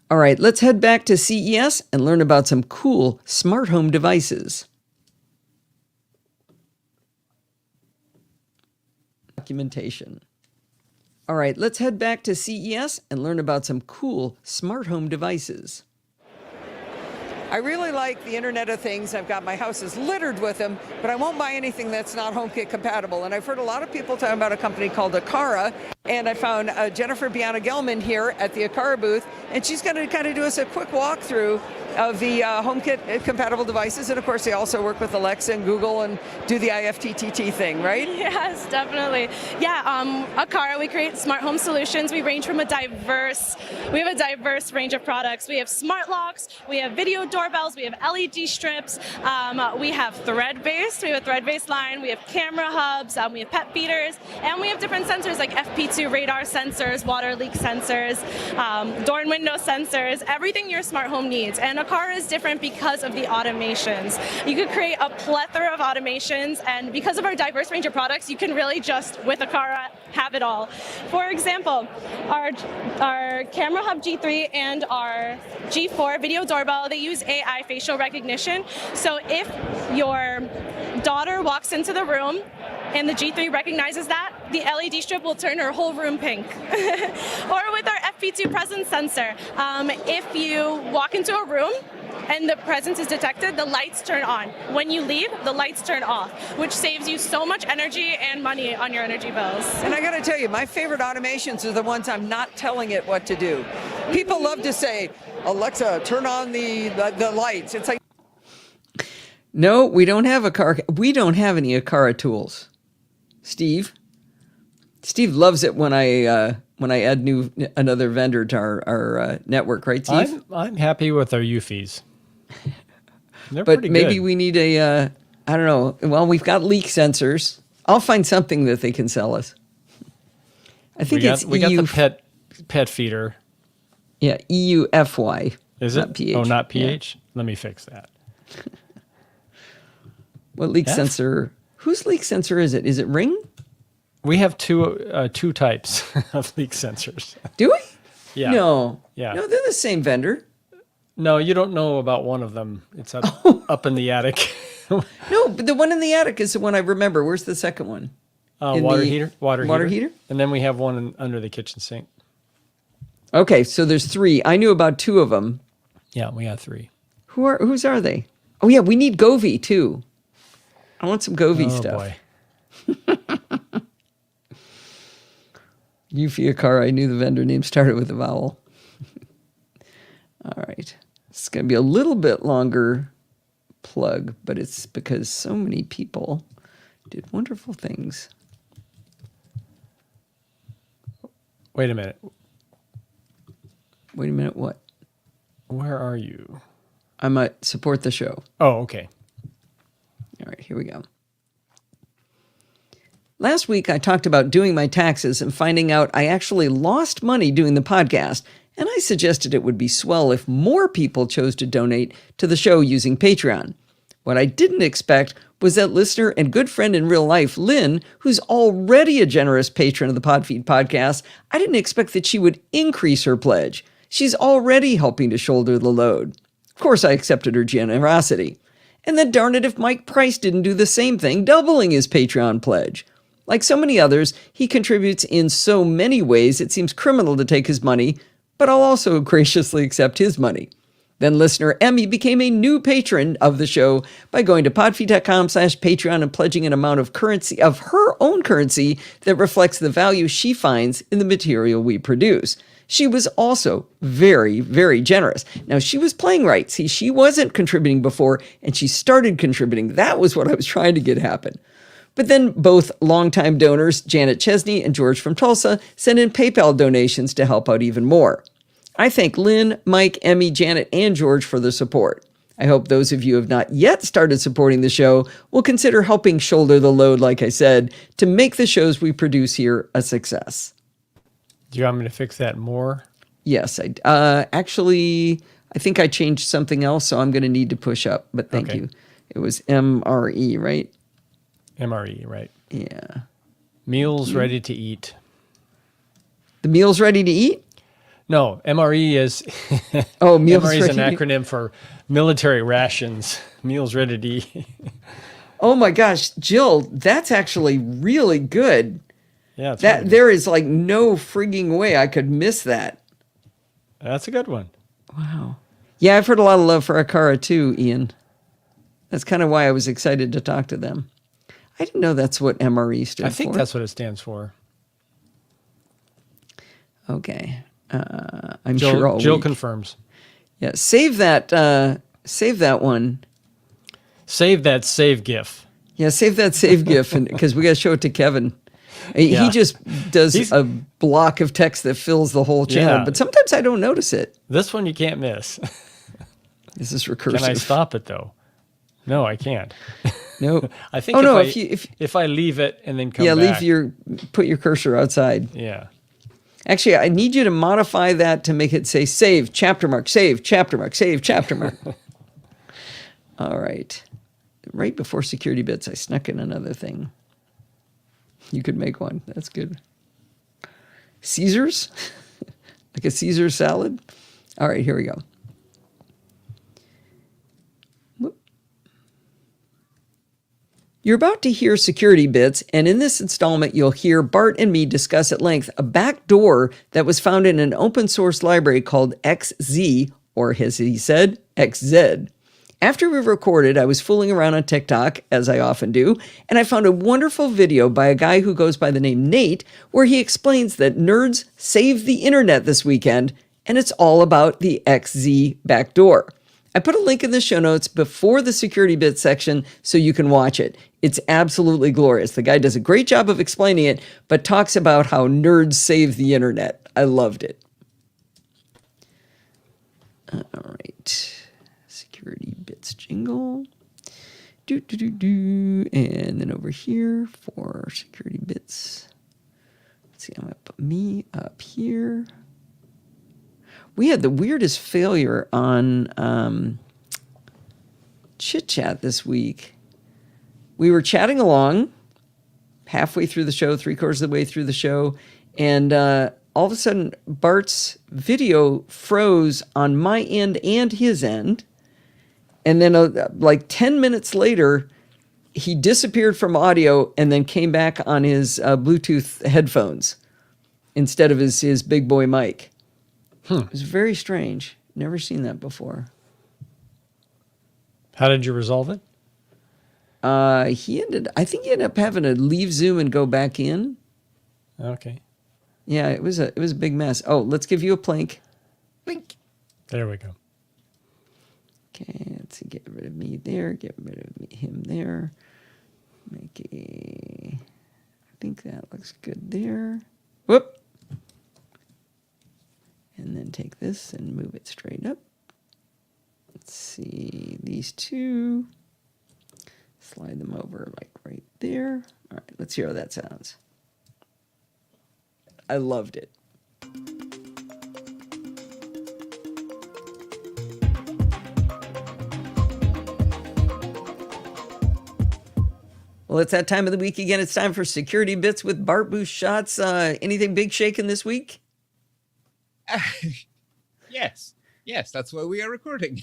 All right, let's head back to CES and learn about some cool smart home devices. Documentation. All right, let's head back to CES and learn about some cool smart home devices. I really like the Internet of Things. I've got my house is littered with them, but I won't buy anything that's not HomeKit compatible. And I've heard a lot of people talking about a company called Akara, and I found Jennifer Biana-Gelman here at the Akara booth, and she's going to kind of do us a quick walkthrough of the HomeKit compatible devices. And of course, they also work with Alexa and Google and do the IFTTT thing, right? Yes, definitely. Yeah, Akara, we create smart home solutions. We range from we have a diverse range of products. We have smart locks, we have video doorbells, we have LED strips, we have thread-based, we have a thread-based line, we have camera hubs, we have pet feeders, and we have different sensors like FP2 radar sensors, water leak sensors, door and window sensors, everything your smart home needs. And Akara is different because of the automations. You could create a plethora of automations, and because of our diverse range of products, you can really just, with Akara, have it all. For example, our Camera Hub G3 and our G4 video doorbell, they use AI facial recognition. So if your daughter walks into the room and the G3 recognizes that, the LED strip will turn her whole room pink. Or with our FP2 presence sensor, if you walk into a room and the presence is detected, the lights turn on. When you leave, the lights turn off, which saves you so much energy and money on your energy bills. And I got to tell you, my favorite automations are the ones I'm not telling it what to do. People love to say, Alexa, turn on the lights. It's like, no, we don't have we don't have any Akara tools. Steve loves it when I add another vendor to our network, right, Steve? I'm happy with our UFIs. They're but pretty maybe good. we need I don't know. Well, we've got leak sensors. I'll find something that they can sell us. I think we got the pet feeder. Yeah, EUFY. Is it? Not PH. Oh, not PH? Yeah. Let me fix that. What leak sensor? Whose leak sensor is it? Is it Ring? We have two types of leak sensors. Do we? Yeah. No. Yeah. No, they're the same vendor. No, you don't know about one of them. It's up in the attic. No, but the one in the attic is the one I remember. Where's the second one? Water heater. Water heater? And then we have one under the kitchen sink. Okay, so there's three. I knew about two of them. Yeah, we have three. Whose are they? Oh yeah, we need Govee too. I want some Govee stuff. Oh boy. Eufy Akara, I knew the vendor name started with a vowel. All right. It's going to be a little bit longer plug, but it's because so many people did wonderful things. Wait a minute. Wait a minute, what? Where are you? I'm at support the show. Oh, okay. All right, here we go. Last week, I talked about doing my taxes and finding out I actually lost money doing the podcast, and I suggested it would be swell if more people chose to donate to the show using Patreon. What I didn't expect was that listener and good friend in real life, Lynn, who's already a generous patron of the Podfeed podcast, I didn't expect that she would increase her pledge. She's already helping to shoulder the load. Of course, I accepted her generosity. And then darn it if Mike Price didn't do the same thing, doubling his Patreon pledge. Like so many others, he contributes in so many ways it seems criminal to take his money, but I'll also graciously accept his money. Then listener Emmy became a new patron of the show by going to podfeed.com/Patreon and pledging an amount of currency, of her own currency, that reflects the value she finds in the material we produce. She was also very, very generous. Now, she was playing right. See, she wasn't contributing before, and she started contributing. That was what I was trying to get happen. But then both longtime donors, Janet Chesney and George from Tulsa, sent in PayPal donations to help out even more. I thank Lynn, Mike, Emmy, Janet, and George for their support. I hope those of you who have not yet started supporting the show will consider helping shoulder the load, like I said, to make the shows we produce here a success. Do you want me to fix that more? Yes, actually, I think I changed something else, so I'm going to need to push up, but thank you. It was MRE, right? MRE, right. Yeah. Meals ready to eat. The meal's ready to eat? No, MRE is meals MRE is an ready. acronym for military rations. Meals ready to eat. Oh my gosh, Jill, that's actually really good. Yeah, it's That really there is like no frigging way I could miss that. That's a good one. Wow. Yeah, I've heard a lot of love for Akara too, Ian. That's kind of why I was excited to talk to them. I didn't know that's what MRE stood for. I think that's what it stands for. Okay. I'm Jill, sure all Jill week. confirms. Yeah, save that one. Save that save GIF. Yeah, save that save GIF because we got to show it to Kevin. He Yeah. just does a block of text that fills the whole channel, Yeah. but sometimes I don't notice it. This one you can't miss. This is recursive. Can I stop it though? No, I can't. No. I think Oh, no, if I leave it and then come yeah, back. put your cursor outside. Yeah. Actually, I need you to modify that to make it say save, chapter mark, save, chapter mark, save, chapter mark. All right. Right before security bits, I snuck in another thing. You could make one. That's good. Caesars? Like a Caesar salad? All right, here we go. Whoop. You're about to hear security bits, and in this installment, you'll hear Bart and me discuss at length a backdoor that was found in an open source library called XZ, or as he said, XZ. After we recorded, I was fooling around on TikTok, as I often do, and I found a wonderful video by a guy who goes by the name Nate, where he explains that nerds saved the internet this weekend, and it's all about the XZ backdoor. I put a link in the show notes before the security bits section so you can watch it. It's absolutely glorious. The guy does a great job of explaining it, but talks about how nerds save the internet. I loved it. All right. Security bits jingle. And then over here for security bits. Let's see, I'm going to put me up here. We had the weirdest failure on Chit Chat this week. We were chatting along halfway through the show, 3/4 of the way through the show, and all of a sudden Bart's video froze on my end and his end. And then like 10 minutes later, he disappeared from audio and then came back on his Bluetooth headphones instead of his big boy mic. It was very strange. Never seen that before. How did you resolve it? I think he ended up having to leave Zoom and go back in. Okay. Yeah, it was a big mess. Oh, let's give you a plink. Plink. There we go. Okay, let's see, get rid of me there, get rid of him there. I think that looks good there. Whoop. And then take this and move it straight up. Let's see, these two. Slide them over like right there. All right, let's hear how that sounds. I loved it. Well, it's that time of the week again. It's time for Security Bits with Bart Boost Shots. Anything big shaking this week? Yes, that's why we are recording.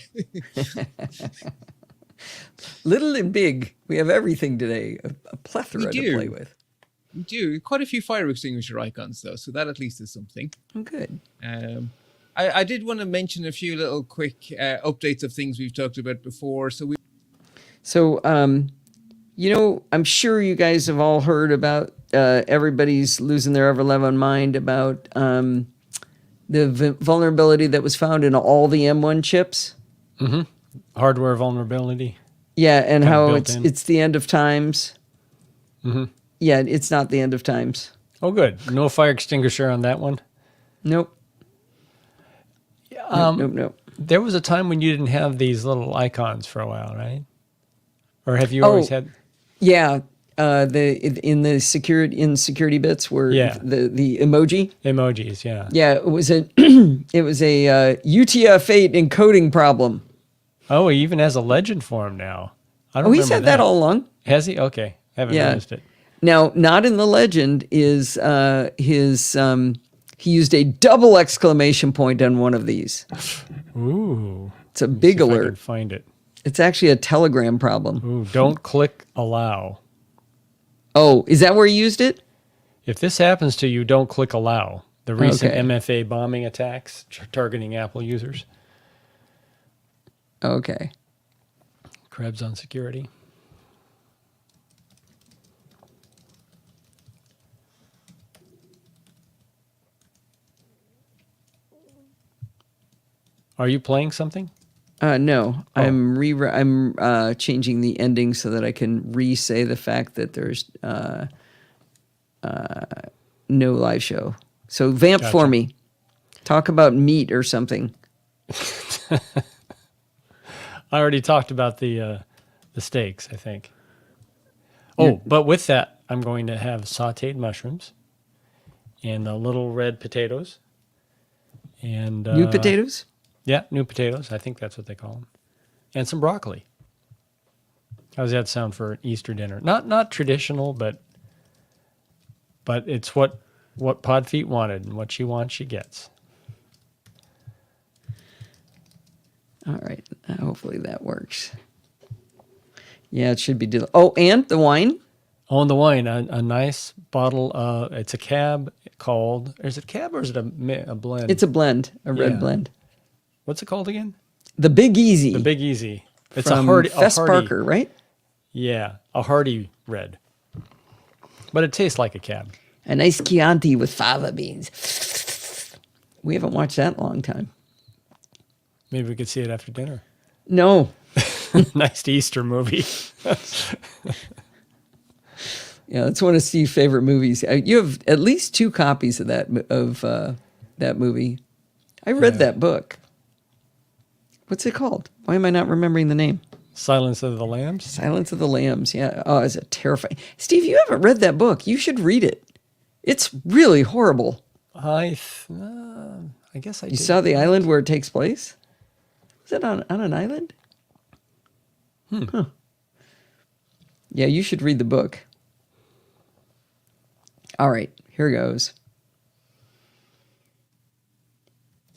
Little and big. We have everything today. A plethora to play with. We do. Quite a few fire extinguisher icons, though, so that at least is something. Oh, good. I did want to mention a few little quick updates of things we've talked about before. So, I'm sure you guys have all heard about everybody's losing their ever-loving mind about the vulnerability that was found in all the M1 chips. Mm-hmm. Hardware vulnerability. Yeah, and Kinda how built in. it's the end of times. Mm-hmm. Yeah, it's not the end of times. Oh, good. No fire extinguisher on that one. Nope. Nope. There was a time when you didn't have these little icons for a while, right? Or have you always had? Yeah, in security bits where Yeah. the emoji. Emojis, yeah. Yeah, it was a UTF-8 encoding problem. Oh, he even has a legend for him now. I don't Oh, he's remember had that all along. Has he? Okay. Haven't Yeah. noticed it. Now, not in the legend is he used a double exclamation point on one of these. Ooh. It's a big See if I can alert. find it. It's actually a Telegram problem. Ooh, don't click allow. Oh, is that where he used it? If this happens to you, don't click allow. The recent Okay. MFA bombing attacks targeting Apple users. Okay. Krebs on security. Are you playing something? No, Oh. I'm changing the ending so that I can re-say the fact that there's no live show. So vamp for Gotcha. me. Talk about meat or something. I already talked about the steaks, I think. Oh, but with that, I'm going to have sautéed mushrooms and the little red potatoes. And New potatoes? Yeah, new potatoes. I think that's what they call them. And some broccoli. How does that sound for an Easter dinner? Not traditional, but it's what Podfeet wanted, and what she wants, she gets. All right. Hopefully that works. Yeah, it should be. Oh, and the wine? On the wine, a nice bottle. It's a cab called. Is it cab or is it a blend? It's a blend, a red Yeah. blend. What's it called again? The Big Easy. The Big Easy. It's from a hardy. Fess Parker, right? Yeah, a hearty red. But it tastes like a cab. A nice Chianti with fava beans. We haven't watched that in a long time. Maybe we could see it after dinner. No. Nice Easter movie. Yeah, that's one of Steve's favorite movies. You have at least 2 copies of that movie. I read that book. What's it called? Why am I not remembering the name? Silence of the Lambs. Silence of the Lambs. Yeah. Oh, it's a terrifying. Steve, you haven't read that book. You should read it. It's really horrible. I guess I You did. saw the island where it takes place? Is it on an island? Huh. Yeah, you should read the book. All right, here goes.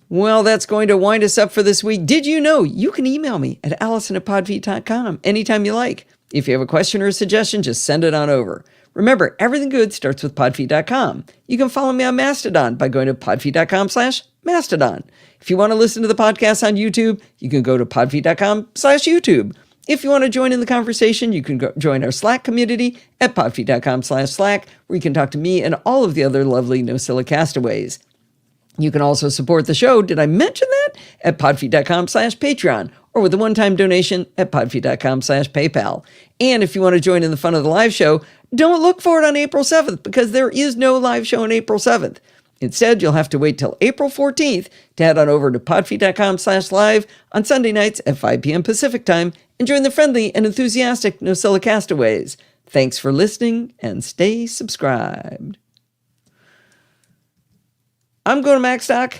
Well, that's going to wind us up for this week. Did you know you can email me at allison@podfeet.com anytime you like? If you have a question or a suggestion, just send it on over. Remember, everything good starts with podfeet.com. You can follow me on Mastodon by going to podfeet.com/Mastodon. If you want to listen to the podcast on YouTube, you can go to podfeet.com/YouTube. If you want to join in the conversation, you can join our Slack community at podfeet.com/Slack, where you can talk to me and all of the other lovely NosillaCast castaways. You can also support the show, did I mention that? At podfeet.com/Patreon, or with a one-time donation at podfeet.com/PayPal. And if you want to join in the fun of the live show, don't look for it on April 7th, because there is no live show on April 7th. Instead, you'll have to wait till April 14th to head on over to podfeet.com/live on Sunday nights at 5 p.m. Pacific time and join the friendly and enthusiastic NosillaCast castaways. Thanks for listening, and stay subscribed. I'm going to MacStock.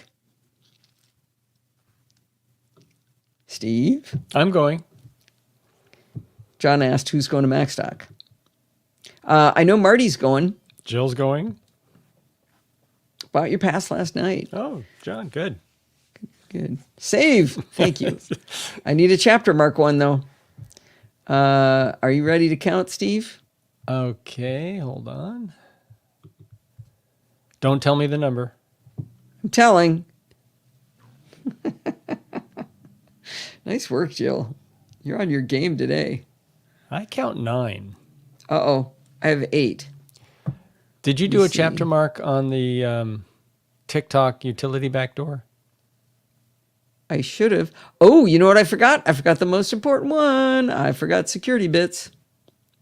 Steve? I'm going. John asked who's going to MacStock. I know Marty's going. Jill's going. Bought your pass last night. Oh, John, good. Good. Save. Thank you. I need a chapter mark one, though. Are you ready to count, Steve? Okay, hold on. Don't tell me the number. I'm telling. Nice work, Jill. You're on your game today. I count 9. Uh-oh. I have 8. Did you do a chapter mark on the TikTok utility backdoor? I should have. Oh, you know what I forgot? I forgot the most important one. I forgot security bits.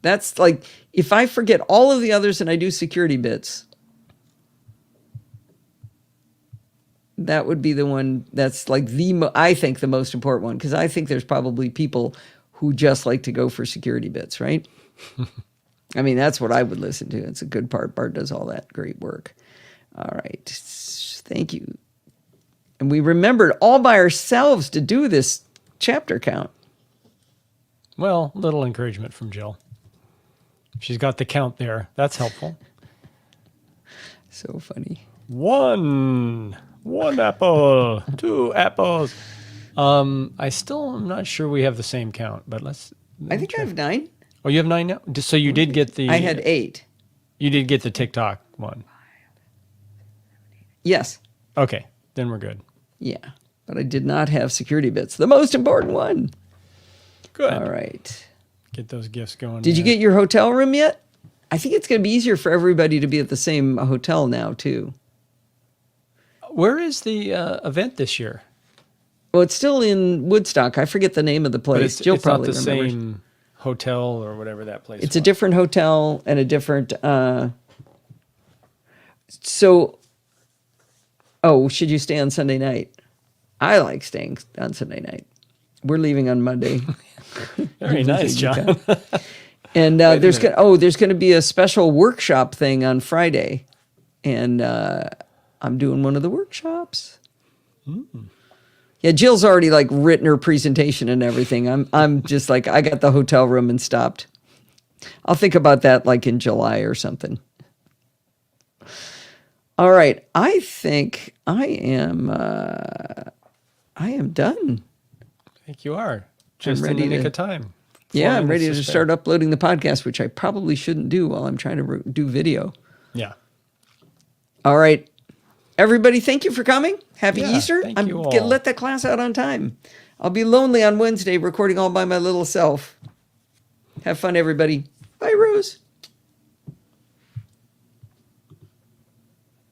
That's like, if I forget all of the others and I do security bits, that would be the one that's like I think the most important one, because I think there's probably people who just like to go for security bits, right? I mean, that's what I would listen to. It's a good part. Bart does all that great work. All right. Thank you. And we remembered all by ourselves to do this chapter count. Well, little encouragement from Jill. She's got the count there. That's helpful. So funny. 1 apple, 2 apples. I still am not sure we have the same count, but I think I have 9. Oh, you have 9 now? So you did get the... I had 8. You did get the TikTok one. Yes. Okay, then we're good. Yeah. But I did not have security bits. The most important one. Good. All right. Get those gifts going. Did you get your hotel room yet? I think it's going to be easier for everybody to be at the same hotel now, too. Where is the event this year? Well, it's still in Woodstock. I forget the name of the place. Jill it's probably not the remembers. Same hotel or whatever that place It's was. a different hotel and a different... So, should you stay on Sunday night? I like staying on Sunday night. We're leaving on Monday. Very nice, John. And there's going to be a special workshop thing on Friday, and I'm doing one of the workshops. Yeah, Jill's already like written her presentation and everything. I'm just like, I got the hotel room and stopped. I'll think about that like in July or something. All right, I think I am done. I think you are. Just ready in the nick to- of time. Yeah, I'm ready to spare. start uploading the podcast, which I probably shouldn't do while I'm trying to do video. Yeah. All right. Everybody, thank you for coming. Happy Yeah, Easter. thank I'm you going to all. let that class out on time. I'll be lonely on Wednesday recording all by my little self. Have fun, everybody. Bye, Rose.